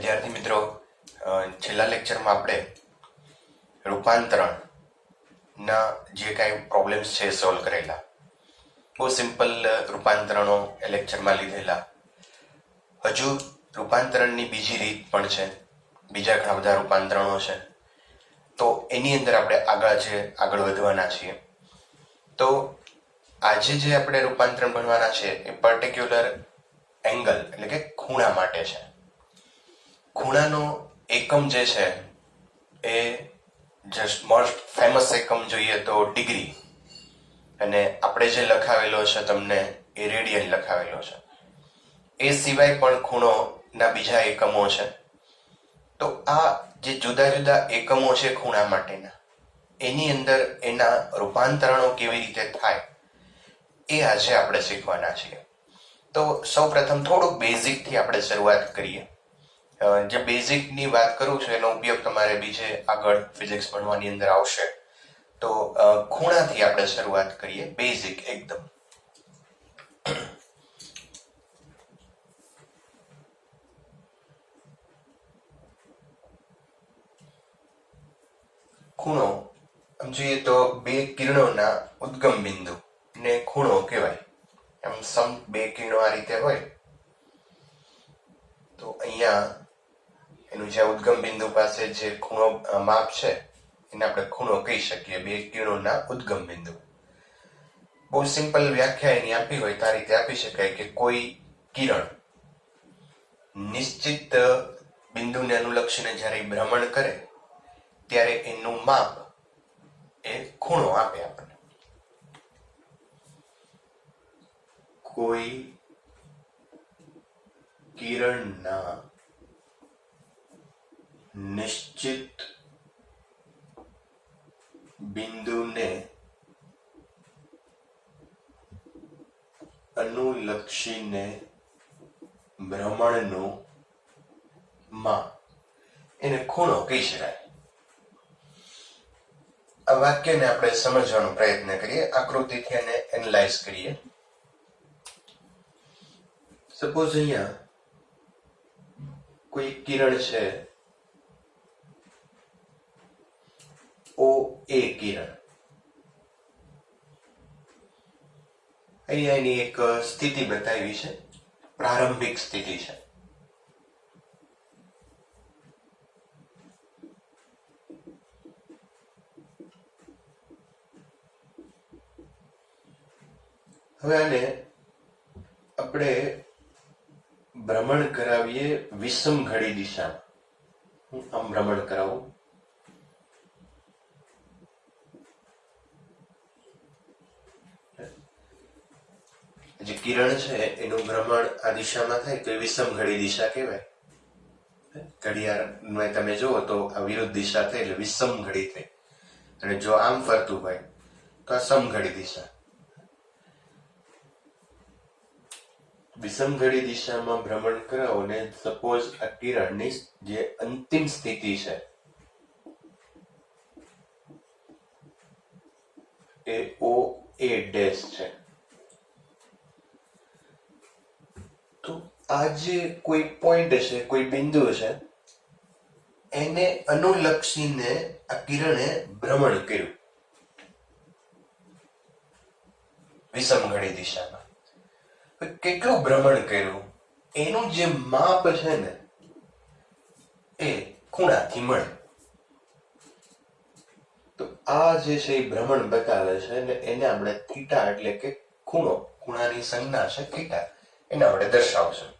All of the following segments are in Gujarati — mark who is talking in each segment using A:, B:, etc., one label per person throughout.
A: વિદ્યાર્થી મિત્રો, છેલ્લા લેક્ચરમાં આપણે રૂપાંતરણના જે કાંઈ પ્રોબ્લેમ્સ છે સોલ્વ કરેલા. બહુ સિમ્પલ રૂપાંતરણો એ લેક્ચરમાં લીધેલા. હજુ રૂપાંતરણની બીજી રીત પણ છે, બીજા ઘણા બધા રૂપાંતરણો છે, તો એની અંદર આપણે આગળ વધવાના છીએ. તો આજે જે આપણે રૂપાંતરણ ભણવાના છે એ પર્ટિક્યુલર એંગલ એટલે કે ખૂણા માટે છે. ખૂણાનો એકમ જે છે એ જસ્ટ મોસ્ટ ફેમસ એકમ જોઈએ તો ડિગ્રી, અને આપણે જે લખાવેલો છે તમને એ રેડિયન લખાવેલો છે. એ સિવાય પણ ખૂણોના બીજા એકમો છે. તો આ જે જુદા જુદા એકમો છે ખૂણા માટેના, એની અંદર એના રૂપાંતરણો કેવી રીતે થાય એ આજે આપણે શીખવાના છીએ. તો સૌ પ્રથમ થોડુંક બેઝિકથી આપણે શરૂઆત કરીએ. જે બેઝિકની વાત કરું છું એનો ઉપયોગ તમારે બીજે આગળ ફિઝિક્સ ભણવાની અંદર આવશે. તો ખૂણાથી આપણે શરૂઆત કરીએ, બેઝિક એકદમ. ખૂણો આમ જોઈએ તો બે કિરણોના ઉદ્ગમ બિંદુ ને ખૂણો કહેવાય. એમ બે કિરણો આ રીતે હોય તો અહીંયા એનું જે ઉદ્ગમ બિંદુ પાસે જે ખૂણો માપ છે એને આપણે ખૂણો કહી શકીએ, બે કિરણોના ઉદ્ગમ બિંદુ. બહુ સિમ્પલ વ્યાખ્યા એની આપી હોય તો આ રીતે આપી શકાય કે કોઈ કિરણ નિશ્ચિત બિંદુને અનુલક્ષીને જ્યારે ભ્રમણ કરે ત્યારે એનું માપ એ ખૂણો આપે આપણને. કોઈ કિરણના નિશ્ચિત બિંદુને અનુલક્ષીને ભ્રમણનું માપ એને ખૂણો કહી શકાય. આ વાક્યને આપણે સમજવાનો પ્રયત્ન કરીએ, આકૃતિથી એને એનાલાઇઝ કરીએ. સપોઝ અહીંયા કોઈ કિરણ છે, ઓ એ કિરણ. અહીંયા એની એક સ્થિતિ બતાવી છે, પ્રારંભિક સ્થિતિ છે. હવે આને આપણે ભ્રમણ કરાવીએ વિષમ ઘડી દિશામાં. હું આમ ભ્રમણ કરાવું. જે કિરણ છે એનું ભ્રમણ આ દિશામાં થાય તો એ વિષમ ઘડી દિશા કહેવાય. ઘડિયાળમાં તમે જુઓ તો આ વિરુદ્ધ દિશા થઈ એટલે વિષમ ઘડી થઈ, અને જો આમ ફરતું હોય તો આ સમઘડી દિશા. વિષમ ઘડી દિશામાં ભ્રમણ કરાવો ને સપોઝ આ કિરણની જે અંતિમ સ્થિતિ છે એ ઓ એ ડેશ છે. તો આ જે કોઈ પોઈન્ટ છે, કોઈ બિંદુ છે, એને અનુલક્ષીને આ કિરણે ભ્રમણ કર્યું વિષમ ઘડી દિશામાં. કેટલું ભ્રમણ કર્યું એનું જે માપ છે ને એ ખૂણાથી મળે. તો આ જે છે એ ભ્રમણ બતાવે છે ને એને આપણે થીટા એટલે કે ખૂણો, ખૂણાની સંજ્ઞા છે થીટા, એને આપણે દર્શાવશું.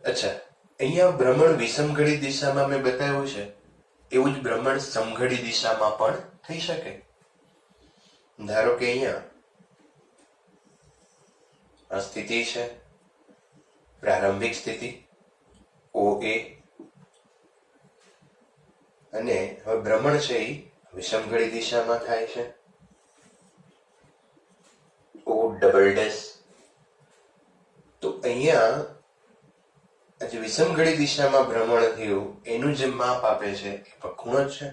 A: અચ્છા, અહીંયા ભ્રમણ વિષમઘડી દિશામાં મેં બતાવ્યું છે, એવું જ ભ્રમણ સમઘડી દિશામાં પણ થઈ શકે. ધારો કે અહીંયા આ સ્થિતિ છે, પ્રારંભિક સ્થિતિ ઓ એ, અને હવે ભ્રમણ છે એ વિષમઘડી દિશામાં થાય છે, ઓ ડબલ ડેશ. તો અહીંયા જે વિષમઘડી દિશામાં ભ્રમણ થયું એનું જે માપ આપે છે એ ખૂણો જ છે.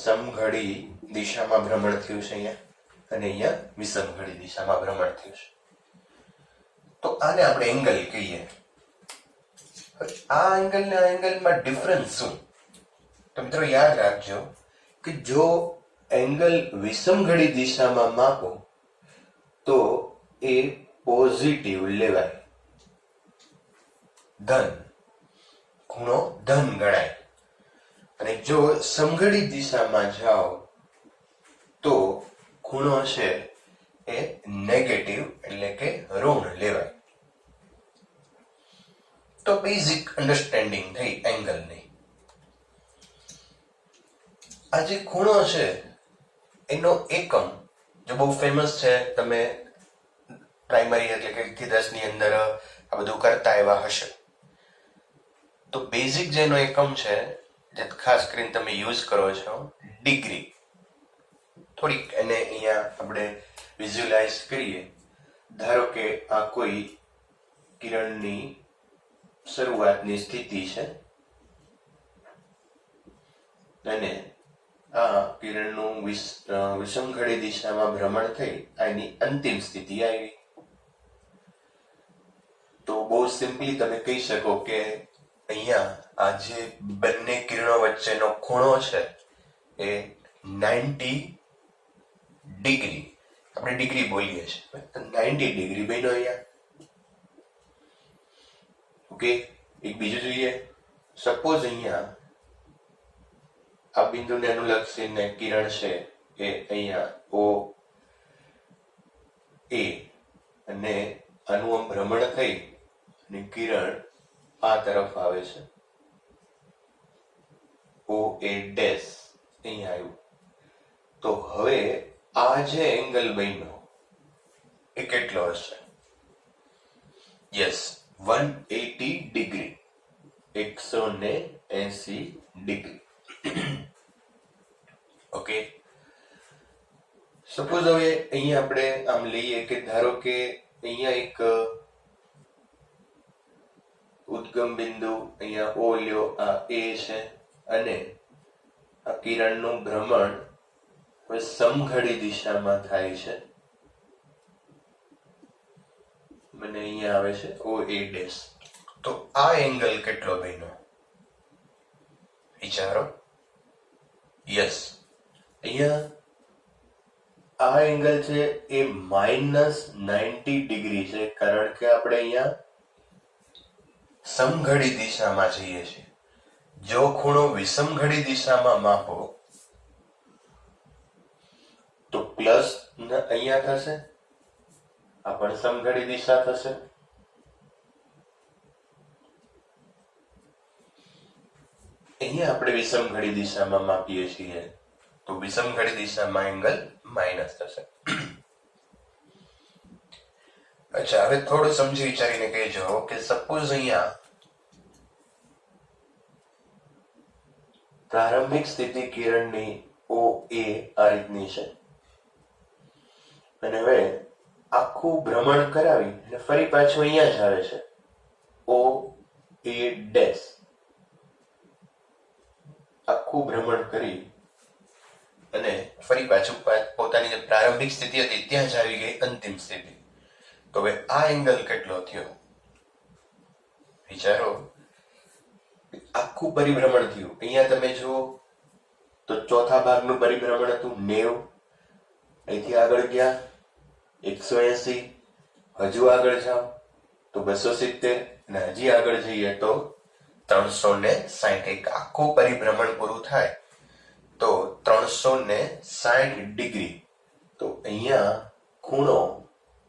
A: સમઘડી દિશામાં ભ્રમણ થયું છે અહીંયા, અને અહીંયા વિષમઘડી દિશામાં ભ્રમણ થયું છે. તો આને આપણે એંગલ કહીએ. આ એંગલ ને આ એંગલમાં ડિફરન્સ શું? તો મિત્રો યાદ રાખજો કે જો એંગલ વિષમઘડી દિશામાં માપો તો એ પોઝિટિવ લેવાય, ધન, ખૂણો ધન ગણાય. અને જો સમઘડી દિશામાં જાઓ તો ખૂણો છે એ નેગેટિવ એટલે કે ઋણ લેવાય. તો બેઝિક અન્ડરસ્ટેન્ડિંગ થઈ એંગલની. આ જે ખૂણો છે એનો એકમ જો બહુ ફેમસ છે, તમે પ્રાઇમરી એટલે કે 1 થી 10 ની અંદર આ બધું કરતા એવા હશે. તો બેઝિક જેનો એકમ છે જે ખાસ કરીને તમે યુઝ કરો છો, ડિગ્રી. થોડીક એને અહીંયા આપણે વિઝ્યુઅલાઇઝ કરીએ. ધારો કે આ કોઈ કિરણની શરૂઆતની સ્થિતિ છે અને આ કિરણનું વિષમઘડી દિશામાં ભ્રમણ થઈ આની અંતિમ સ્થિતિ આવી. તો બહુ સિમ્પલી તમે કહી શકો કે અહીંયા આ જે બંને કિરણો વચ્ચેનો ખૂણો છે એ 90 ડિગ્રી, આપણે ડિગ્રી બોલીએ છીએ, 90 ડિગ્રી બન્યો અહીંયા. ઓકે, એક બીજું જોઈએ. સપોઝ અહીંયા આ બિંદુને અનુલક્ષીને કિરણ છે એ અહીંયા ઓ એ અને આનું આમ ભ્રમણ થઈ અને કિરણ આ તરફ આવે છે, ઓ એ ડેશ અહીંયા આવ્યું. તો હવે આ જે એંગલ બન્યો એ કેટલો હશે? Yes, 180 degree, 180 degree. Okay, suppose હવે અહીંયા આપણે આમ લઈએ કે ધારો કે અહીંયા એક ઉદ્ગમ બિંદુ અહીંયા ઓ લ્યો, આ એ છે અને આ કિરણનું ભ્રમણ હવે સમઘડી દિશામાં થાય છે. મને અહીંયા આવે છે ઓ એ ડેશ. તો આ એંગલ કેટલો બન્યો વિચારો? યસ, અહીંયા આ એંગલ છે એ -90 ડિગ્રી છે, કારણ કે આપણે અહીંયા સમઘડી દિશામાં જઈએ છીએ. જો ખૂણો વિષમઘડી દિશામાં માપો તો પ્લસ અહીંયા થશે, આ પણ સમઘડી દિશા થશે. અહીંયા આપણે વિષમઘડી દિશામાં માપીએ છીએ તો વિષમઘડી દિશામાં એંગલ માઇનસ થશે. અચ્છા, હવે થોડું સમજી વિચારીને કહેજો કે સપોઝ અહીંયા પ્રારંભિક સ્થિતિ કિરણની ઓ એ આ રીતની છે અને હવે આખું ભ્રમણ કરાવી અને ફરી પાછું અહીંયા જ આવે છે, ઓ એ ડેશ. આખું ભ્રમણ કરી અને ફરી પાછું પોતાની જે પ્રારંભિક સ્થિતિ હતી ત્યાં જ આવી ગઈ અંતિમ સ્થિતિ. તો હવે આ એંગલ કેટલો થયો વિચારો? આખું પરિભ્રમણ થયું. અહીંયા તમે જુઓ તો ચોથા ભાગનું પરિભ્રમણ હતું 90, અહીંથી આગળ ગયા 180, હજુ આગળ જાઓ તો 270 અને હજી આગળ જઈએ તો 360. એક આખું પરિભ્રમણ પૂરું થાય તો 360 ડિગ્રી. તો અહીંયા ખૂણો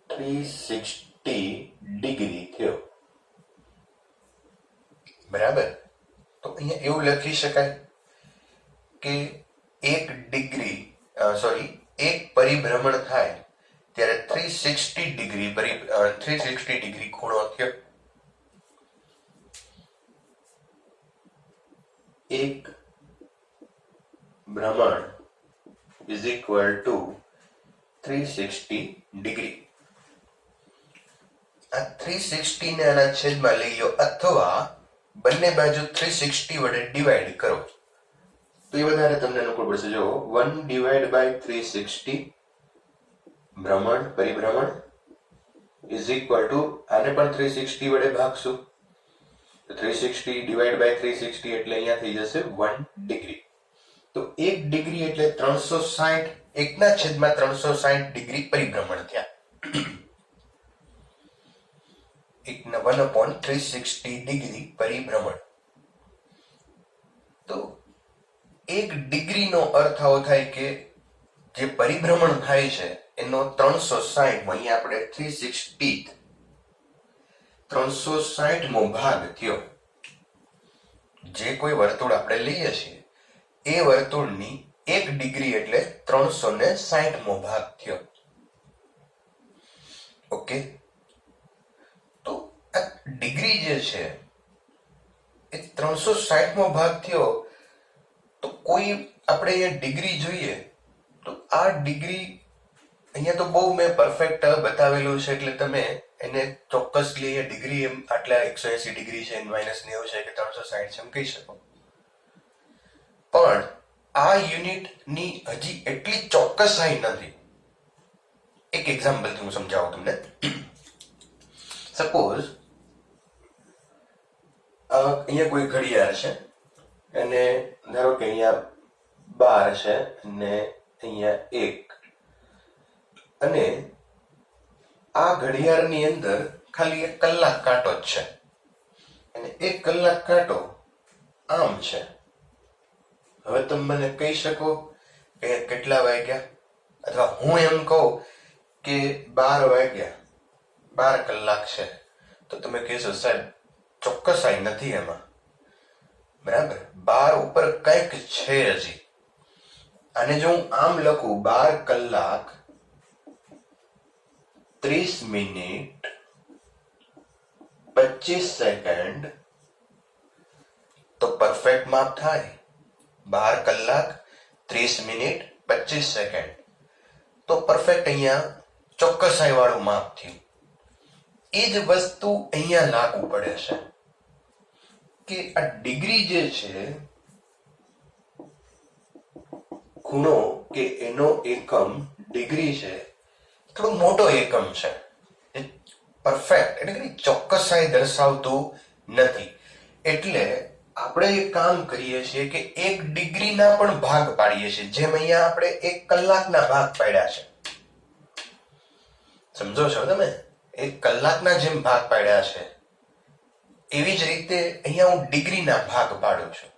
A: 360 ડિગ્રી થયો. બરાબર? તો અહીંયા એવું લખી શકાય કે એક પરિભ્રમણ થાય ત્યારે 360 ડિગ્રી ખૂણો થયો. એક ભ્રમણ is equal to 360 ડિગ્રી. આ 360 ને આના છેદમાં લઈ લો અથવા બંને બાજુ 360 વડે ડિવાઈડ કરો તો એ વધારે તમને અનુકૂળ પડશે. જો 1/360 ભ્રમણ પરિભ્રમણ ઇઝ ઇક્વલ ટુ આને પણ 360 વડે ભાગશું. 360 ડિવાઈડ બાય 360 એટલે અહીંયા થઈ જશે 1 ડિગ્રી. તો 1 ડિગ્રી એટલે 360, 1/360 ડિગ્રી પરિભ્રમણ થયા. 1/360 ડિગ્રી પરિભ્રમણ. તો 1 ડિગ્રીનો અર્થ આવો થાય કે જે પરિભ્રમણ થાય છે એનો 360 અહીંયા આપણે 360મો ભાગ થયો. જે કોઈ વર્તુળ આપણે લઈએ છીએ એ વર્તુળની 1 ડિગ્રી એટલે 360મો ભાગ થયો. ઓકે, તો આ ડિગ્રી જે છે એ 360મો ભાગ થયો. તો કોઈ આપણે અહીંયા ડિગ્રી જોઈએ તો આ ડિગ્રી અહીંયા તો બહુ મેં પરફેક્ટ બતાવેલું છે એટલે તમે એને ચોક્કસલી ડિગ્રી એમ આટલા 180 ડિગ્રી છે, -90 છે કે 360 છે એમ કહી શકો. પણ આ યુનિટની હજી એટલી ચોક્કસાઈ નથી. એક એક્ઝામ્પલથી હું સમજાવું તમને. સપોઝ અહીંયા કોઈ ઘડિયાળ છે અને ધારો કે અહીંયા 12 છે અને અહીંયા 1, અને આ ઘડિયાળની અંદર ખાલી 1 કલાક કાંટો જ છે અને 1 કલાક કાંટો આમ છે. હવે તમે મને કહી શકો કે કેટલા વાગ્યા, અથવા હું એમ કહું કે 12 વાગ્યા, 12 કલાક છે, તો તમે કહેશો સાહેબ ચોક્કસાઈ નથી એમાં. બરાબર, 12 ઉપર કંઈક છે હજી. અને જો હું આમ લખું 12 કલાક 30 મિનિટ 25 સેકન્ડ, તો પરફેક્ટ માપ થાય. 12 કલાક 30 મિનિટ 25 સેકન્ડ, તો પરફેક્ટ અહીંયા ચોક્કસાઈ વાળું માપ થયું. એ જ વસ્તુ અહીંયા લાગુ પડે છે કે આ ડિગ્રી જે છે, ખૂણો કે એનો એકમ ડિગ્રી છે, થોડો મોટો એકમ છે. પરફેક્ટ એટલે કે ચોક્કસાઈ દર્શાવતું નથી. એટલે આપણે એક કામ કરીએ છીએ કે 1 ડિગ્રીના પણ ભાગ પાડીએ છીએ. જેમ અહીંયા આપણે 1 કલાકના ભાગ પાડ્યા છે, સમજો છો તમે? 1 કલાકના જેમ ભાગ પાડ્યા છે એવી જ રીતે અહીંયા હું ડિગ્રીના ભાગ પાડું છું.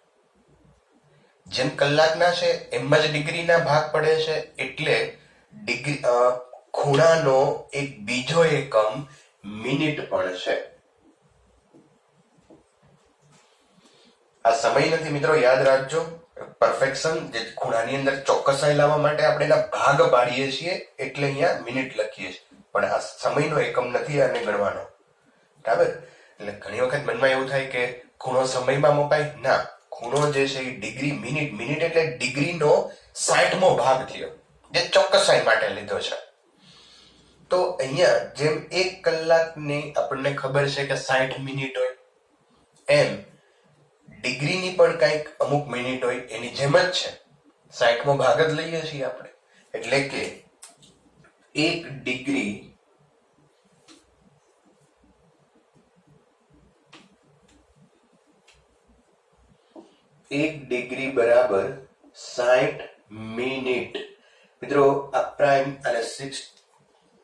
A: જેમ કલાકના છે એમ જ ડિગ્રીના ભાગ પડે છે. એટલે ડિગ્રી ખૂણાનો એક બીજો એકમ મિનિટ પણ છે. આ સમય નથી મિત્રો, યાદ રાખજો. પરફેક્શન જે ખૂણાની અંદર ચોક્કસાઈ લાવવા માટે આપણે એના ભાગ પાડીએ છીએ એટલે અહીંયા મિનિટ લખીએ છીએ, પણ આ સમયનો એકમ નથી આને ગણવાનો. બરાબર? એટલે ઘણી વખત મનમાં એવું થાય કે ખૂણો સમયમાં મપાય. ના, ખૂણો જે છે એ ડિગ્રી મિનિટ, મિનિટ એટલે ડિગ્રીનો 60મો ભાગ થયો, જે ચોક્કસાઈ માટે લીધો છે. તો અહીંયા જેમ 1 કલાકની આપણને ખબર છે કે 60 મિનિટ હોય, એમ ડિગ્રીની પણ કંઈક અમુક મિનિટ હોય, એની જેમ જ છે. 60મો ભાગ જ લઈએ છીએ આપણે. એટલે કે 1 ડિગ્રી બરાબર 60 મિનિટ. મિત્રો આ પ્રાઇમ અને 6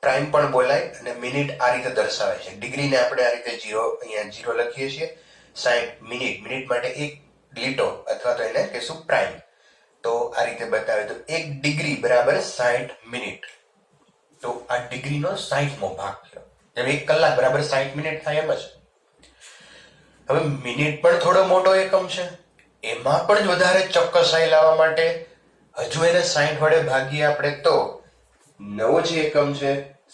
A: પ્રાઇમ પણ બોલાય અને મિનિટ આ રીતે દર્શાવે છે. ડિગ્રીને આપણે આ રીતે 0 અહીંયા 0 લખીએ છીએ. 60 મિનિટ, મિનિટ માટે એક લીટો અથવા તો એને કહેશું પ્રાઇમ. તો આ રીતે બતાવે તો 1 ડિગ્રી બરાબર 60 મિનિટ. તો આ ડિગ્રીનો 60મો ભાગ થયો. જેમ 1 કલાક બરાબર 60 મિનિટ થાય એમ જ. હવે મિનિટ પણ થોડો મોટો એકમ છે, એમાં પણ વધારે ચોક્કસાઈ લાવવા માટે હજુ એને 60 વડે ભાગીએ આપણે તો નવો જે એકમ છે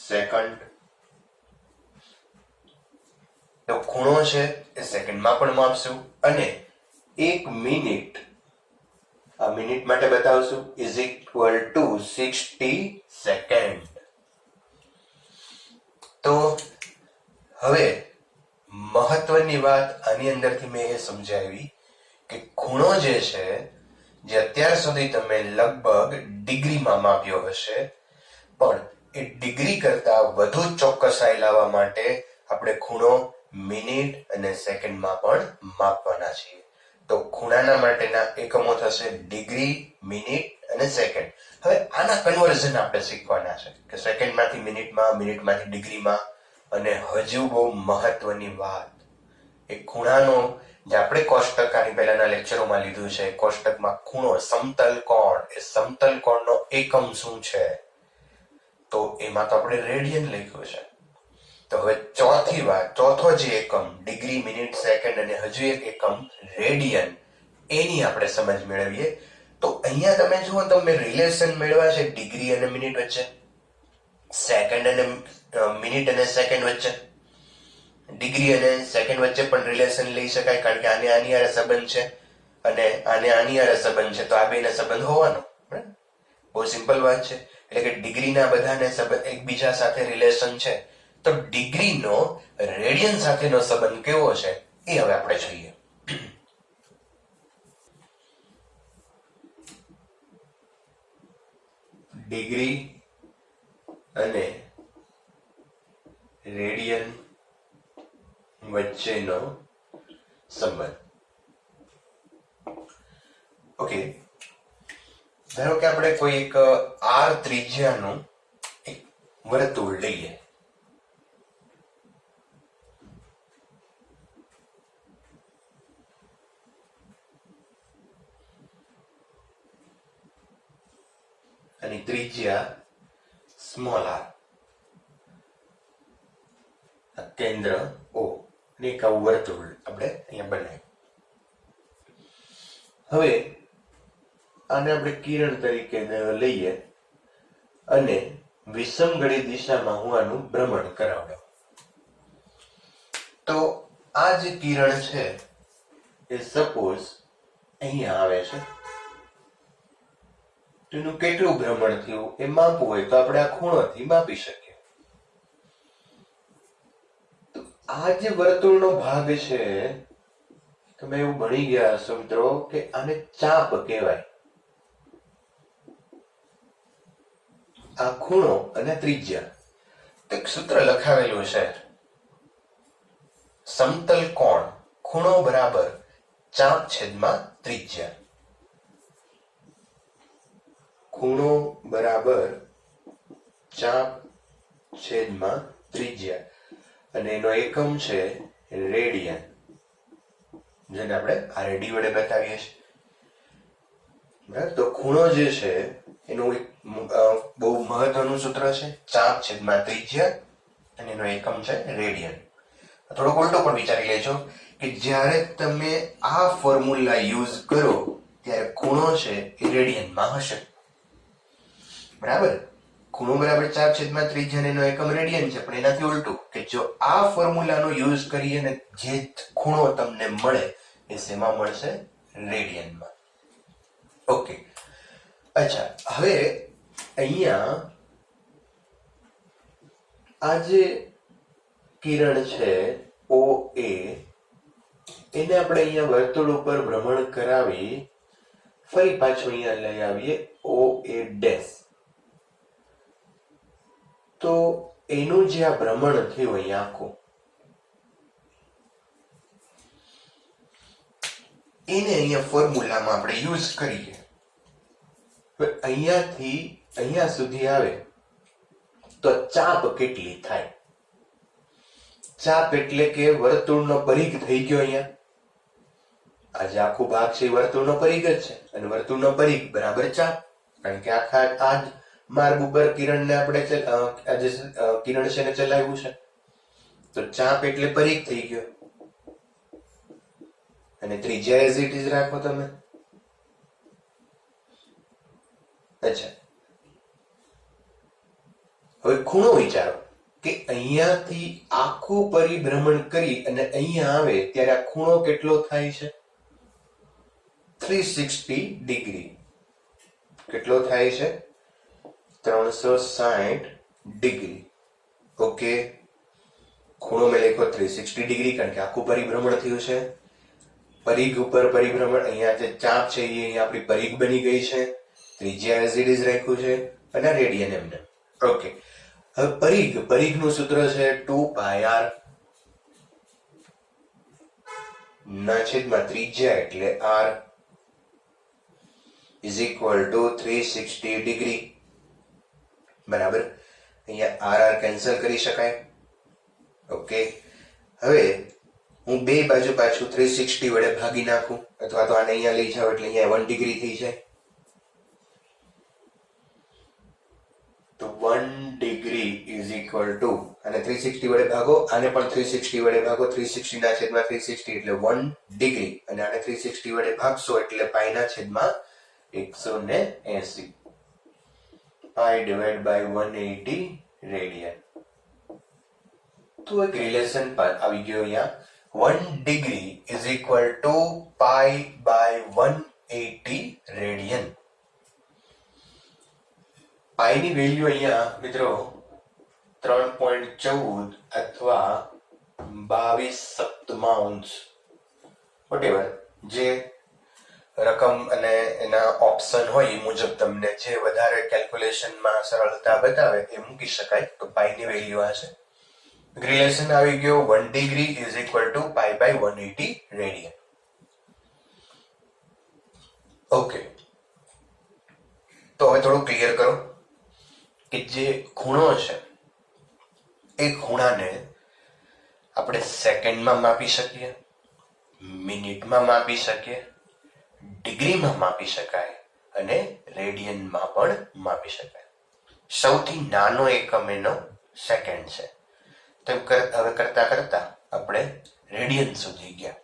A: સેકન્ડ. તો ખૂણો છે એ સેકન્ડમાં પણ માપશું અને 1 મિનિટ આ મિનિટ માટે બતાવશું ઇઝ ઇક્વલ ટુ 60 સેકન્ડ. તો હવે મહત્વની વાત આની અંદરથી મેં એ સમજાવી કે ખૂણો જે છે, જે અત્યાર સુધી તમે લગભગ ડિગ્રીમાં માપ્યો હશે, પણ એ ડિગ્રી કરતા વધુ ચોકસાઈ લાવવા માટે આપણે ખૂણો મિનિટ અને સેકન્ડમાં પણ માપવાના છીએ. તો ખૂણાના માટેના એકમો થશે ડિગ્રી, મિનિટ અને સેકન્ડ. હવે આના કન્વર્ઝન આપણે શીખવાના છે કે સેકન્ડમાંથી મિનિટમાં, મિનિટમાંથી ડિગ્રીમાં. અને હજુ બહુ મહત્વની વાત, એ ખૂણાનો જે આપણે કોષ્ટક આની પહેલાના લેક્ચરોમાં લીધું છે, કોષ્ટકમાં ખૂણો સમતલ કોણ, એ સમતલ કોણનો એકમ શું છે? તો એમાં તો આપણે રેડિયન લખ્યું છે. તો હવે ચોથી વાત, ચોથો જે એકમ ડિગ્રી, મિનિટ, સેકન્ડ અને હજુ એક એકમ રેડિયન, એની આપણે સમજ મેળવીએ. તો અહીંયા તમે જુઓ તો મેં રિલેશન મેળવ્યા છે ડિગ્રી અને મિનિટ વચ્ચે, સેકન્ડ અને મિનિટ અને સેકન્ડ વચ્ચે. ડિગ્રી અને સેકન્ડ વચ્ચે પણ રિલેશન લઈ શકાય, કારણ કે આને આની હારે સંબંધ છે અને આને આની હારે સંબંધ છે, તો આ બેને સંબંધ હોવાનો. બહુ સિમ્પલ વાત છે. એટલે કે ડિગ્રીના બધાને સંબંધ એકબીજા સાથે રિલેશન છે. તો ડિગ્રીનો રેડિયન સાથેનો સંબંધ કેવો છે એ હવે આપણે જોઈએ. ડિગ્રી અને રેડિયન વચ્ચેનો સંબંધ. ઓકે, ધારો કે આપણે કોઈ એક આર ત્રિજ્યાનું એક વર્તુળ લઈએ. અને ત્રિજ્યા સ્મોલ આર, કેન્દ્ર ઓ, એક આવું વર્તુળ આપણે અહીંયા બનાવ્યું. હવે આને આપણે કિરણ તરીકે લઈએ અને વિષમગળી દિશામાં હું આનું ભ્રમણ કરાવડાવું. તો આ જે કિરણ છે એ સપોઝ અહીંયા આવે છે, તો એનું કેટલું ભ્રમણ થયું એ માપવું હોય તો આપણે આ ખૂણોથી માપી શકીએ. તો આ જે વર્તુળનો ભાગ છે, તમે એવું ભણી ગયા હશો મિત્રો કે આને ચાપ કહેવાય. આ ખૂણો અને ત્રિજ્યા, એક સૂત્ર લખાવેલું છે, સમતલ કોણ ખૂણો બરાબર ચાપ છેદમાં ત્રિજ્યા. ખૂણો બરાબર ચાપ છેદમાં ત્રિજ્યા, અને એનો એકમ છે રેડિયન, જેને આપણે RD વડે બતાવીએ છીએ. બરાબર, તો ખૂણો જે છે એનું એક બહુ મહત્વનું સૂત્ર છે, ચાપ છેદમાં ત્રિજ્યા, અને એનો એકમ છે રેડિયન. થોડોક ઉલટો પણ વિચારી લેજો કે જ્યારે તમે આ ફોર્મ્યુલા યુઝ કરો ત્યારે ખૂણો છે એ રેડિયનમાં હશે. બરાબર, ખૂણો બરાબર ચાપ છેદમાં ત્રિજ્યા, એનો એકમ રેડિયન છે, પણ એનાથી ઉલટું કે જો આ ફોર્મ્યુલાનો યુઝ કરીએ ને જે ખૂણો તમને મળે એ શેમાં મળશે? રેડિયનમાં. ઓકે, અચ્છા, હવે અહીંયા આ જે કિરણ છે OA, એને આપણે અહીંયા વર્તુળ ઉપર ભ્રમણ કરાવી ફરી પાછું અહીંયા લઈ આવીએ OA'. તો એનું જે આ ભ્રમણ થયું અહીંયા આખું, એને અહીંયા ફોર્મ્યુલામાં આપણે યુઝ કરીએ. અહીંયાથી અહીંયા સુધી આવે તો ચાપ કેટલી થાય? ચાપ એટલે કે વર્તુળનો પરિઘ થઈ ગયો. અહીંયા આ જે આખું ભાગ છે એ વર્તુળનો પરિઘ જ છે, અને વર્તુળનો પરિઘ બરાબર ચાપ, કારણ કે આખા આ જ માર્ગ ઉપર કિરણને આપણે આ જે કિરણ છે એને ચલાવ્યું છે. તો ચાપ એટલે પરિઘ થઈ ગયો, અને ત્રિજ્યા એઝ ઇટ ઇઝ રાખો તમે. અચ્છા, હવે ખૂણો વિચારો કે અહીંયાથી આખું પરિભ્રમણ કરી અને અહીંયા આવે ત્યારે આ ખૂણો કેટલો થાય છે? 360 ડિગ્રી. કેટલો થાય છે? 360 ડિગ્રી. ઓકે, ખૂણો મેં લખ્યો 360 ડિગ્રી, કારણ કે આખું પરિભ્રમણ થયું છે. પરિઘ ઉપર પરિભ્રમણ, અહીંયા જે ચાપ છે એ અહીંયા આપણી પરિઘ બની ગઈ છે. ત્રિજ્યા એઝ ઇટ ઇઝ રાખ્યું છે, અને રેડિયન એમને. ઓકે, હવે પરિઘનું સૂત્ર છે 2πr ના છેદમાં ત્રિજ્યા એટલે r is equal two 360 degree. બરાબર, અહીંયા r કેન્સલ કરી શકાય. ઓકે, હવે હું બે બાજુ પાછું 360 વડે ભાગી નાખું, અથવા તો આને અહીંયા લઈ જાવ એટલે અહીંયા 1 ડિગ્રી થઈ જાય. તો 1 ડિગ્રી ઇઝ ઇક્વલ ટુ, અને 360 વડે ભાગો, આને પણ 360 વડે ભાગો, 360 ના છેદમાં 360 એટલે 1 ડિગ્રી, અને આને 360 વડે ભાગશો એટલે પાઈ ના છેદમાં 180. Pi divide by 180 radian. તો એક રિલેશન આવી ગયો અહીંયા. 1 degree is equal to pi by 180 radian. પાઈની વેલ્યુ અહીંયા મિત્રો 3.14 અથવા 22 સપ્તમાંશ, વોટેવર જે રકમ અને એના ઓપ્શન હોય એ મુજબ તમને જે વધારે કેલ્ક્યુલેશનમાં સરળતા બતાવે એ મૂકી શકાય. તો પાઈની વેલ્યુ આ છે. રિલેશન આવી ગયો 1 degree is equal to pi by 180 radian. Okay, તો હવે થોડું ક્લિયર કરો કે જે ખૂણો છે એ ખૂણાને આપણે સેકન્ડમાં માપી શકીએ, મિનિટમાં માપી શકીએ, ડિગ્રીમાં માપી શકાય અને રેડિયનમાં પણ માપી શકાય. સૌથી નાનો એકમ એનો સેકન્ડ છે. તેમ હવે કરતા કરતા આપણે રેડિયન સુધી ગયા.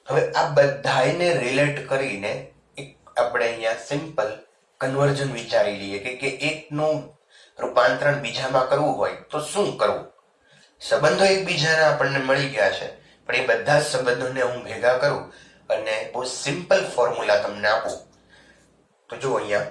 A: હવે આ બધાને રિલેટ કરીને એક આપણે અહીંયા સિમ્પલ કન્વર્ઝન વિચારી લઈએ કે એકનું રૂપાંતરણ બીજામાં કરવું હોય તો શું કરવું. સંબંધો એકબીજાના આપણને મળી ગયા છે, પણ એ બધા જ સંબંધોને હું ભેગા કરું અને બહુ સિમ્પલ ફોર્મ્યુલા તમને આપું. તો જો અહીંયા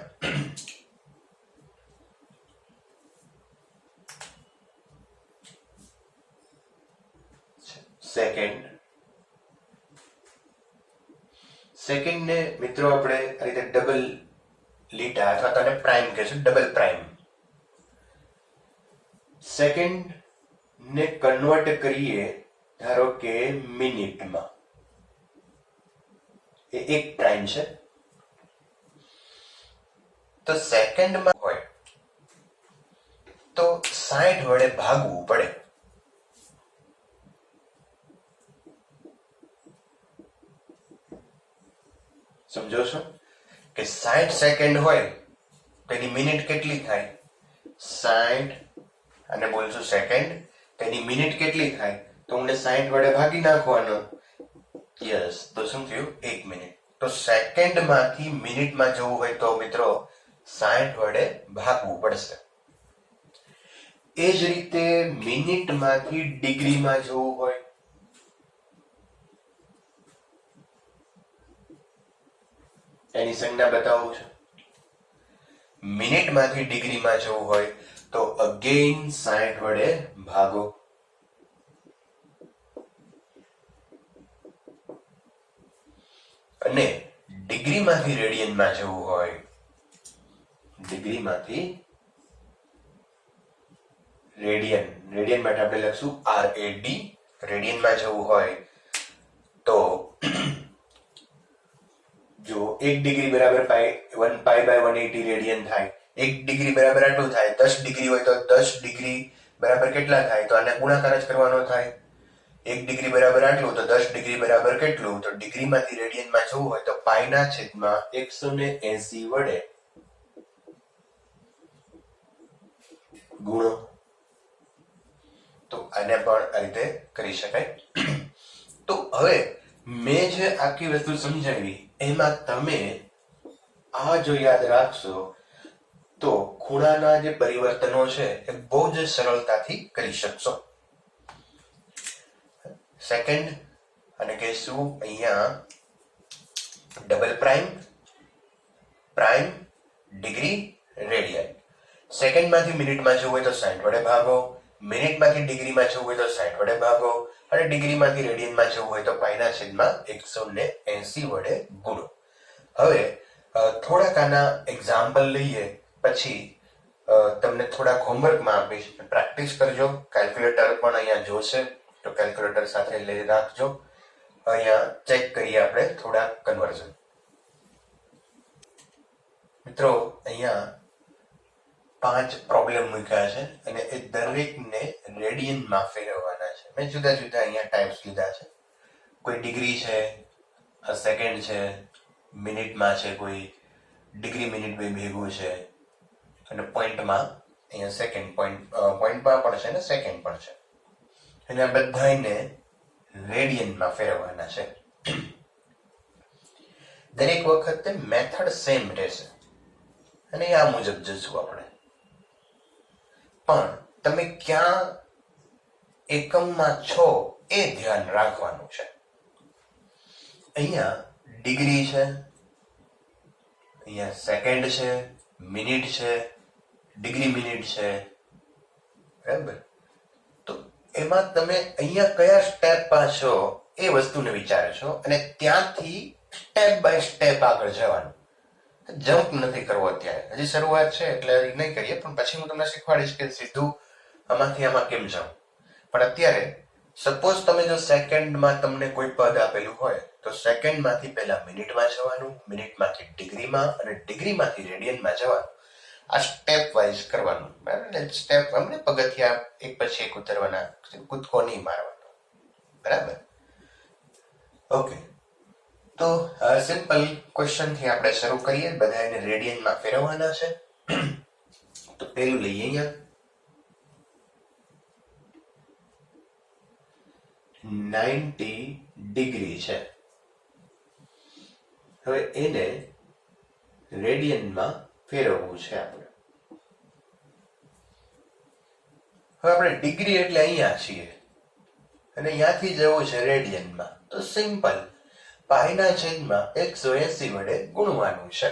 A: સેકન્ડ ને મિત્રો આપણે આ રીતે ડબલ લીટા અથવા તો પ્રાઇમ કહેશું, ડબલ પ્રાઇમ. સેકન્ડ ને કન્વર્ટ કરીએ ધારો કે મિનિટમાં, એ એક પ્રાઇમ છે. તો સેકન્ડમાં હોય તો 60 વડે ભાગવું પડે. સમજો છો કે 60 સેકન્ડ હોય તો એની મિનિટ કેટલી થાય? 60 અને બોલશું સેકન્ડ, તો એની મિનિટ કેટલી થાય? તો હું 60 વડે ભાગી નાખવાનો. યસ, તો શું થયું? 1 મિનિટ. તો સેકન્ડમાંથી મિનિટમાં જવું હોય તો મિત્રો 60 વડે ભાગવું પડશે. એ જ રીતે મિનિટમાંથી ડિગ્રીમાં જવું હોય એની સંજ્ઞા બતાવું છું. મિનિટમાંથી ડિગ્રીમાં જવું હોય તો અગેન 60 વડે ભાગો. અને ડિગ્રીમાંથી રેડિયનમાં જવું હોય, ડિગ્રીમાંથી રેડિયન માટે આપણે લખશું RAD. રેડિયનમાં જવું હોય તો જો 1 ડિગ્રી બરાબર પાઈ બાય 180 રેડિયન થાય. 1 ડિગ્રી બરાબર આટલું થાય. 10 ડિગ્રી હોય તો 10 ડિગ્રી બરાબર કેટલા થાય? તો આને ગુણાકાર જ કરવાનો થાય. 1 ડિગ્રી બરાબર આટલું તો 10 ડિગ્રી બરાબર કેટલું? તો ડિગ્રીમાંથી રેડિયનમાં જવું હોય તો પાઈના છેદમાં 180 વડે ગુણો. તો આને પણ આ રીતે કરી શકાય. તો હવે મેં જે આખી વસ્તુ સમજાવી એમાં તમે આ જો યાદ રાખશો તો ખૂણાના જે પરિવર્તનો છે એ બહુ જ સરળતાથી કરી શકશો. સેકન્ડ અને કહેશું અહીંયા ડબલ પ્રાઇમ, ડિગ્રી, રેડિયન. સેકન્ડમાંથી મિનિટમાં જવું હોય તો 60 વડે ભાગો, મિનિટમાંથી ડિગ્રીમાં જવું હોય તો 60 વડે ભાગો, અને ડિગ્રીમાંથી રેડિયનમાં જવું હોય તો પાઈના છેદમાં 180 વડે ગુણો. હવે થોડાક આના એક્ઝામ્પલ લઈએ, પછી તમને થોડાક હોમવર્કમાં આપીશ, પ્રેક્ટિસ પ્રેક્ટિસ કરજો. કેલ્ક્યુલેટર પણ અહીંયા જોશે તો કેલ્ક્યુલેટર સાથે લઈ રાખજો. અહીંયા ચેક કરીએ આપણે થોડા કન્વર્ઝન. મિત્રો અહીંયા 5 પ્રોબ્લેમ મૂક્યા છે અને એ દરેકને રેડિયનમાં ફેરવવાના છે. મેં જુદા જુદા અહીંયા ટાઈપ્સ લીધા છે. કોઈ ડિગ્રી છે, સેકન્ડ છે, મિનિટમાં છે, કોઈ ડિગ્રી મિનિટ બે ભેગું છે અને પોઈન્ટમાં અહીંયા સેકન્ડ પોઈન્ટમાં પણ છે ને સેકન્ડ પણ છે. અને આ બધાને રેડિયનમાં ફેરવવાના છે. દરેક વખતે મેથડ સેમ રહેશે અને આ મુજબ જશું આપણે. પણ તમે ક્યાં એકમમાં છો એ ધ્યાન રાખવાનું છે. અહીંયા ડિગ્રી છે, અહીંયા સેકન્ડ છે, મિનિટ છે, ડિગ્રી મિનિટ છે, બરાબર. તો એમાં તમે અહીંયા કયા સ્ટેપમાં છો એ વસ્તુને વિચારશો અને ત્યાંથી સ્ટેપ બાય સ્ટેપ આગળ જવાનું. જમ્પ નથી કરવો અત્યારે, હજી શરૂઆત છે એટલે નહીં કરીએ, પણ પછી હું તમને શીખવાડીશ કે સીધું આમાંથી આમાં કેમ જાઉં. પણ અત્યારે સપોઝ તમે જો સેકન્ડમાં તમને કોઈ પદ આપેલું હોય તો સેકન્ડમાંથી પહેલા મિનિટમાં જવાનું, મિનિટમાંથી ડિગ્રીમાં અને ડિગ્રીમાંથી રેડિયનમાં જવાનું. આ સ્ટેપ વાઇઝ કરવાનું, બરાબર. સ્ટેપ અમને પગથિયા એક પછી એક ઉતરવાના, કૂદકો નહીં મારવાનો, બરાબર. ઓકે, તો સિમ્પલ ક્વેશ્ચન થી આપણે શરૂ કરીએ. બધા એને રેડિયનમાં ફેરવવાના છે. તો પેલું લઈએ અહીંયા 90 ડિગ્રી છે. હવે એને રેડિયનમાં ફેરવવું છે આપણે. હવે આપણે ડિગ્રી એટલે અહીંયા છીએ અને અહીંયાથી જવું છે રેડિયનમાં. તો સિમ્પલ પાઈના છેદમાં 180 વડે ગુણવાનું છે.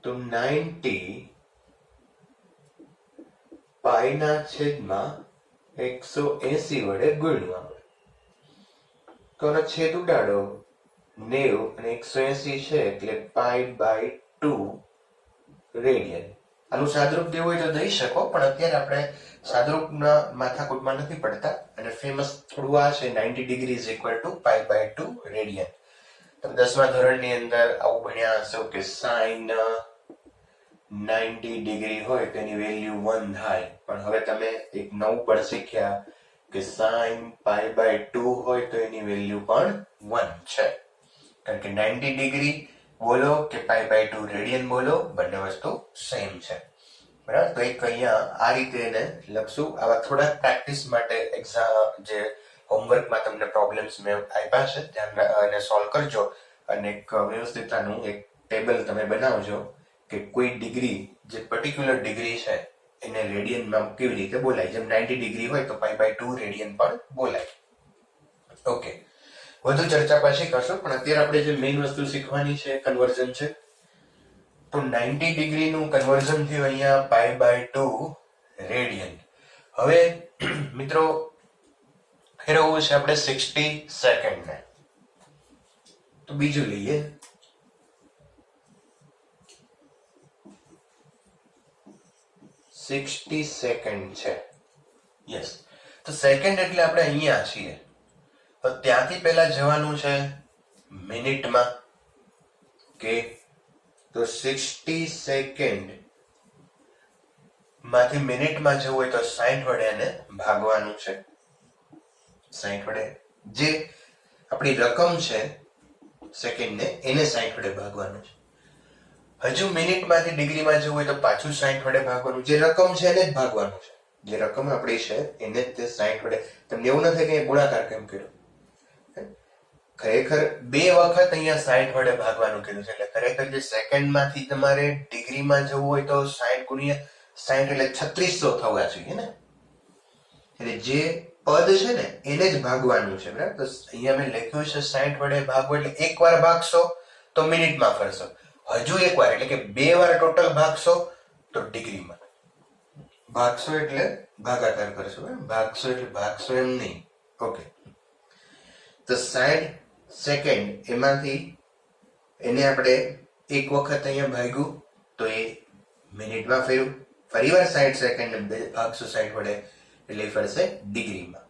A: તો 90 પાઈના છેદમાં 180 વડે ગુણવાનું. તો આનો છેદ ઉડાડો, 90 અને 180 છે એટલે પાઈ બાય 2 રેડિયન. આનું સાદરૂપ દેવું હોય તો દઈ શકો, પણ અત્યારે આપણે સાદરૂપના માથાકૂટમાં નથી પડતા અને ફેમસ થોડું આ છે 90 degree is equal to pi by 2 radian. તમે 10મા ધોરણની અંદર આવું ભણ્યા હશો કે સાઈન 90 ડિગ્રી હોય તો એની વેલ્યુ 1 થાય. પણ હવે તમે એક નવું પણ શીખ્યા કે સાઈન પાઈ બાય 2 હોય તો એની વેલ્યુ પણ 1 છે. કારણ કે 90 ડિગ્રી બોલો કે પાઈ બાય 2 રેડિયન બોલો, બંને વસ્તુ સેમ છે, બરાબર. તો એક અહીંયા આ રીતે એને લખશું. આવા થોડા પ્રેક્ટિસ માટે એક્ઝામ જે હોમવર્કમાં તમને પ્રોબ્લેમ્સ મેં આપ્યા છે ધ્યાન એને સોલ્વ કરજો અને એક વ્યવસ્થિતતાનું એક ટેબલ તમે બનાવજો કે કોઈ ડિગ્રી જે પર્ટિક્યુલર ડિગ્રી છે એને રેડિયનમાં કેવી રીતે બોલાય. જેમ 90 ડિગ્રી હોય તો પાઈ બાય 2 રેડિયન પણ બોલાય. ઓકે, વધુ ચર્ચા પછી કરશો, પણ અત્યારે આપણે જે મેઇન વસ્તુ શીખવાની છે કન્વર્ઝન છે. તો 90 ડિગ્રીનું કન્વર્ઝન થયું અહીંયા પાઈ બાય 2 રેડિયન. હવે મિત્રો ફેરવવું છે આપણે 60 સેકન્ડને. તો બીજું લઈએ. સિક્સટી સેકન્ડ છે. યસ, તો સેકન્ડ એટલે આપણે અહીંયા છીએ. તો ત્યાંથી પહેલા જવાનું છે મિનિટમાં. કે તો 60 સેકન્ડ માંથી મિનિટમાં જવું હોય તો 60 વડે એને ભાગવાનું છે. 60 વડે જે આપણી રકમ છે સેકન્ડને એને 60 વડે ભાગવાનું છે. હજુ મિનિટમાંથી ડિગ્રીમાં જવું હોય તો પાછું 60 વડે ભાગવાનું. જે રકમ છે એને જ ભાગવાનું છે. જે રકમ આપણી છે એને જ તે 60 વડે. તમને એવું નથી કે ગુણાકાર કેમ કર્યો. ખરેખર 2 વખત અહીંયા 60 વડે ભાગવાનું કીધું છે. એટલે ખરેખર જે સેકન્ડમાંથી તમારે ડિગ્રીમાં જવું હોય તો 60 ગુણ્યા 60 એટલે 3600 થવા જોઈએ ને. એટલે જે પદ છે ને એને જ ભાગવાનું છે, બરાબર. તો અહીંયા મેં લખ્યું છે 60 વડે ભાગવું એટલે એકવાર ભાગશો તો મિનિટમાં ફરશો, હજુ એકવાર એટલે કે 2 વાર ટોટલ ભાગશો તો ડિગ્રીમાં ભાગશો એટલે ભાગાકાર કરશો. ભાગશો એટલે ભાગશો એમ નહીં. ઓકે, તો 60 સેકન્ડ એમાંથી એને આપણે એક વખત અહીંયા ભાગ્યું તો એ મિનિટમાં ફરીવાર 60 સેકન્ડ ભાગશું 60 વડે એટલે ફરશે ડિગ્રીમાં.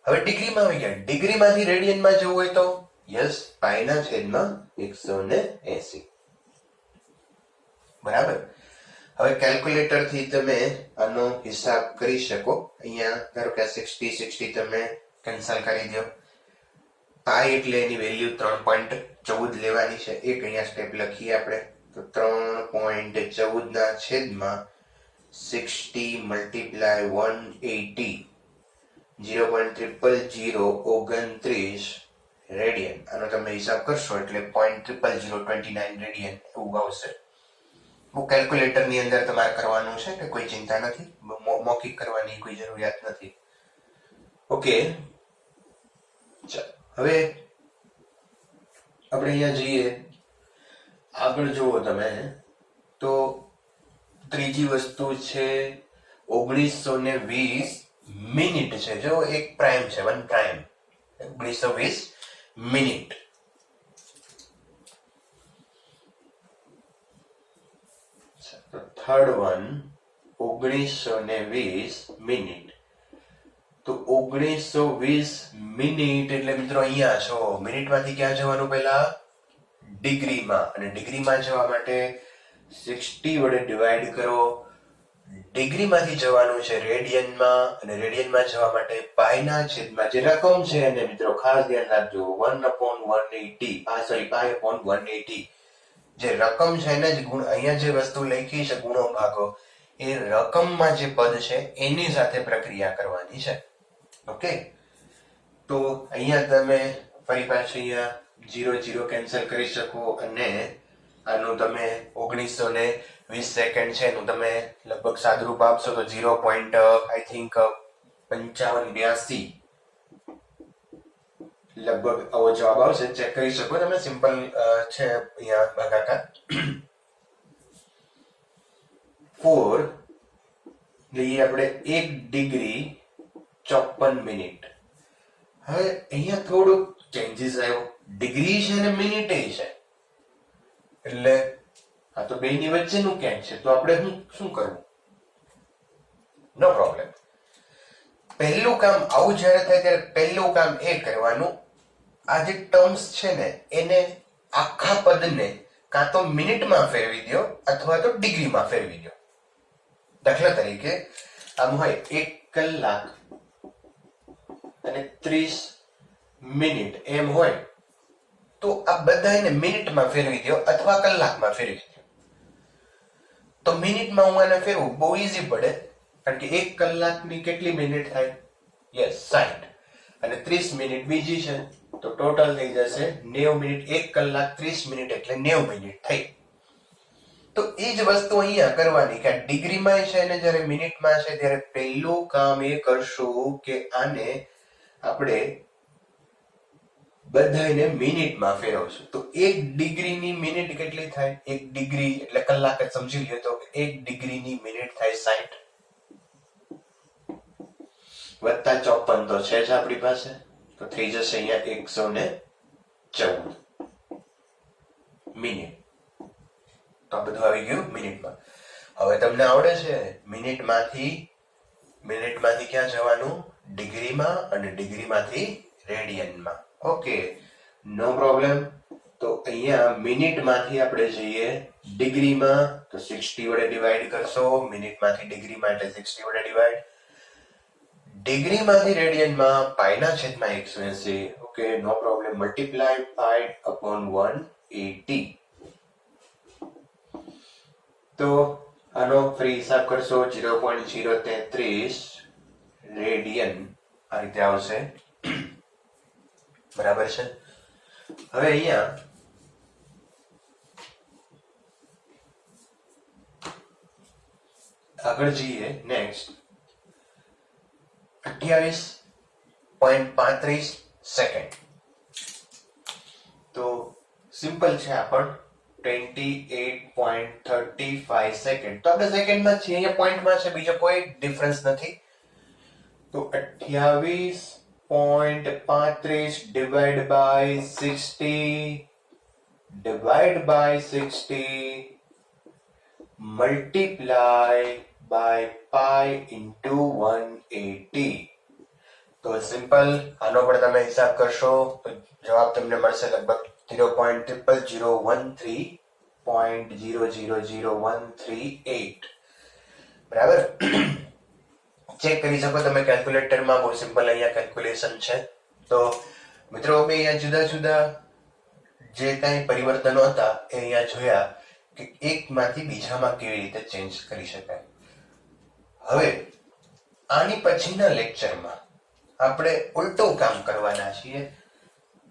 A: હવે ડિગ્રીમાં આવી ગયા. ડિગ્રીમાંથી રેડિયનમાં જવું હોય તો યસ, પાઈના છેદમાં 180. બરાબર. હવે કેલ્ક્યુલેટર થી તમે આનો હિસાબ કરી શકો. અહીંયા ધારો કે 60 તમે કેન્સલ કરી દો. પાઈ એટલે એની વેલ્યુ 3.14 લેવાની છે. એક અહીંયા સ્ટેપ લખીએ આપણે તો 3.14 ના છેદમાં 60 મલ્ટીપ્લાય 180 0.00029 રેડિયન. આનો તમે હિસાબ કરશો એટલે 0.00029 રેડિયન એવું આવશે. બહુ કેલ્ક્યુલેટરની અંદર તમારે કરવાનું છે કે કોઈ ચિંતા નથી, મૌખિક કરવાની કોઈ જરૂરિયાત નથી. ઓકે, હવે આપણે અહીંયા જઈએ. આગળ જુઓ તમે તો ત્રીજી વસ્તુ છે 1920 મિનિટ છે. જો એક પ્રાઇમ છે, 1 prime, 1920 minute. Third one 1920 minute. તો 1920 મિનિટ એટલે મિત્રો અહીંયા છો. મિનિટમાંથી ક્યાં જવાનું? પહેલા ડિગ્રીમાં, અને ડિગ્રીમાં જવા માટે 60 વડે ડિવાઈડ કરો. ડિગ્રીમાંથી જવાનું છે રેડિયનમાં, અને રેડિયનમાં જવા માટે પાઈના છેદમાં જે રકમ છે એને મિત્રો ખાસ ધ્યાન રાખજો, 1/180. પાઈ અપોન 180 જે રકમ છે એને જ ગુણ. અહીંયા જે વસ્તુ લખી છે ગુણો ભાગો, એ રકમમાં જે પદ છે એની સાથે પ્રક્રિયા કરવાની છે. ઓકે, તો અહીંયા તમે ફરી પાછું અહીંયા 0 કેન્સલ કરી શકો, અને આનું તમે 1920 સેકન્ડ છે એનું તમે લગભગ સાદુરૂપ આપશો તો 0.5582 લગભગ આવો જવાબ આવશે. ચેક કરી શકો તમે, સિમ્પલ છે અહીંયા ભાગાકાર. 4 લઈએ આપણે 1 ડિગ્રી 54 મિનિટ. હવે અહીંયા થોડુંક ચેન્જીસ આવ્યો. ડિગ્રી છે અને મિનિટ છે, એટલે આ તો બેની વચ્ચેનું ક્યાંક છે. તો આપણે શું કરવું? નો પ્રોબ્લેમ. પહેલું કામ આવું જ્યારે થાય ત્યારે પહેલું કામ એ કરવાનું, આ જે ટર્મ્સ છે ને એને આખા પદને કાં તો મિનિટમાં ફેરવી દો અથવા તો ડિગ્રીમાં ફેરવી દો. દાખલા તરીકે આમ હોય 1 કલાક અને 30 મિનિટ એમ હોય તો આ બધાને મિનિટમાં ફેરવી દો અથવા કલાકમાં ફેરવી દો. તો મિનિટમાં હું આને ફેરવું બહુ ઈઝી પડે, કારણ કે 1 કલાકની કેટલી મિનિટ થાય? યસ, 60. અને 30 મિનિટ બીજી છે, તો ટોટલ થઈ જશે 90 મિનિટ. 1 કલાક 30 મિનિટ એટલે 90 મિનિટ થઈ. તો એ જ વસ્તુ અહીંયા કરવાની કે ડિગ્રીમાં છે અને જ્યારે મિનિટમાં છે ત્યારે પહેલું કામ એ કરશું કે આને આપણે બધાને મિનિટમાં ફેરવશું. તો 1 ડિગ્રીની મિનિટ કેટલી થાય? 1 ડિગ્રી એટલે કલાક જ સમજી લ્યો. તો 1 ડિગ્રીની મિનિટ થાય 60 વત્તા 54 તો છે જ આપણી પાસે, તો થઈ જશે અહીંયા 114 મિનિટ. તો આ બધું આવી ગયું મિનિટમાં. હવે તમને આવડે છે મિનિટમાંથી ક્યાં જવાનું? ડિગ્રીમાં, અને ડિગ્રીમાંથી રેડિયનમાં. ઓકે, નો પ્રોબ્લેમ. તો અહીંયા મિનિટમાંથી આપણે જઈએ ડિગ્રીમાં, તો 60 વડે ડિવાઈડ કરશો. મિનિટમાંથી ડિગ્રીમાં એટલે 60 વડે ડિવાઈડ. ડિગ્રીમાંથી રેડિયનમાં પાઈના છેદમાં 180. ઓકે, નો પ્રોબ્લેમ. મલ્ટીપ્લાય પાઈ અપોન 180. તો આનો ફરી હિસાબ કરશો 0.033 રેડિયન આ રીતે આવશે. બરાબર છે. હવે અહીંયા આગળ જઈએ. Next 28.35 second. તો સિમ્પલ છે આ પણ 28.35 સેકન્ડ. તો આપણે સેકન્ડમાં છીએ, અહીંયા પોઈન્ટમાં છે, બીજો કોઈ ડિફરન્સ નથી. તો 28.35 divide by 60 divide by 60 multiply by pi into 180. તો સિમ્પલ આનો પણ તમે હિસાબ કરશો તો જવાબ તમને મળશે લગભગ 0.000130.0000138. બરાબર. ચેક કરી શકો તમે કેલ્ક્યુલેટરમાં. બહુ સિમ્પલ અહીંયા કેલ્ક્યુલેશન છે. તો મિત્રો અમે અહીંયા જુદા જુદા જે કાંઈ પરિવર્તનો હતા એ અહીંયા જોયા કે એકમાંથી બીજામાં કેવી રીતે ચેન્જ કરી શકાય. હવે આની પછીના લેક્ચરમાં આપણે ઉલટું કામ કરવાના છીએ.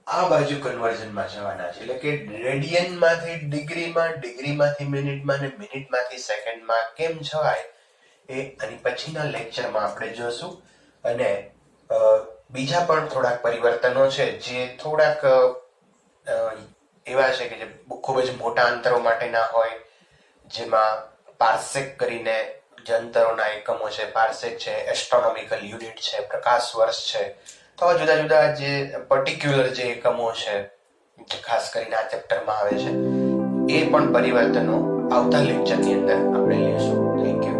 A: આ બાજુ કન્વર્ઝનમાં જવાના છે, એટલે કે રેડિયનમાંથી ડિગ્રીમાં, ડિગ્રીમાંથી મિનિટમાં અને મિનિટમાંથી સેકન્ડમાં કેમ જવાય એ આની પછીના લેક્ચરમાં આપણે જોશું. અને બીજા પણ થોડાક પરિવર્તનો છે જે થોડાક એવા છે કે જે ખૂબ જ મોટા અંતરો માટેના હોય, જેમાં પાર્સેક કરીને જે અંતરોના એકમો છે, પાર્સેક છે, એસ્ટ્રોનોમિકલ યુનિટ છે, પ્રકાશ વર્ષ છે, તો જુદા જુદા જે પર્ટિક્યુલર જે એકમો છે જે ખાસ કરીને આ ચેપ્ટરમાં આવે છે, એ પણ પરિવર્તનો આવતા લેક્ચરની અંદર આપણે લઈશું. Thank you.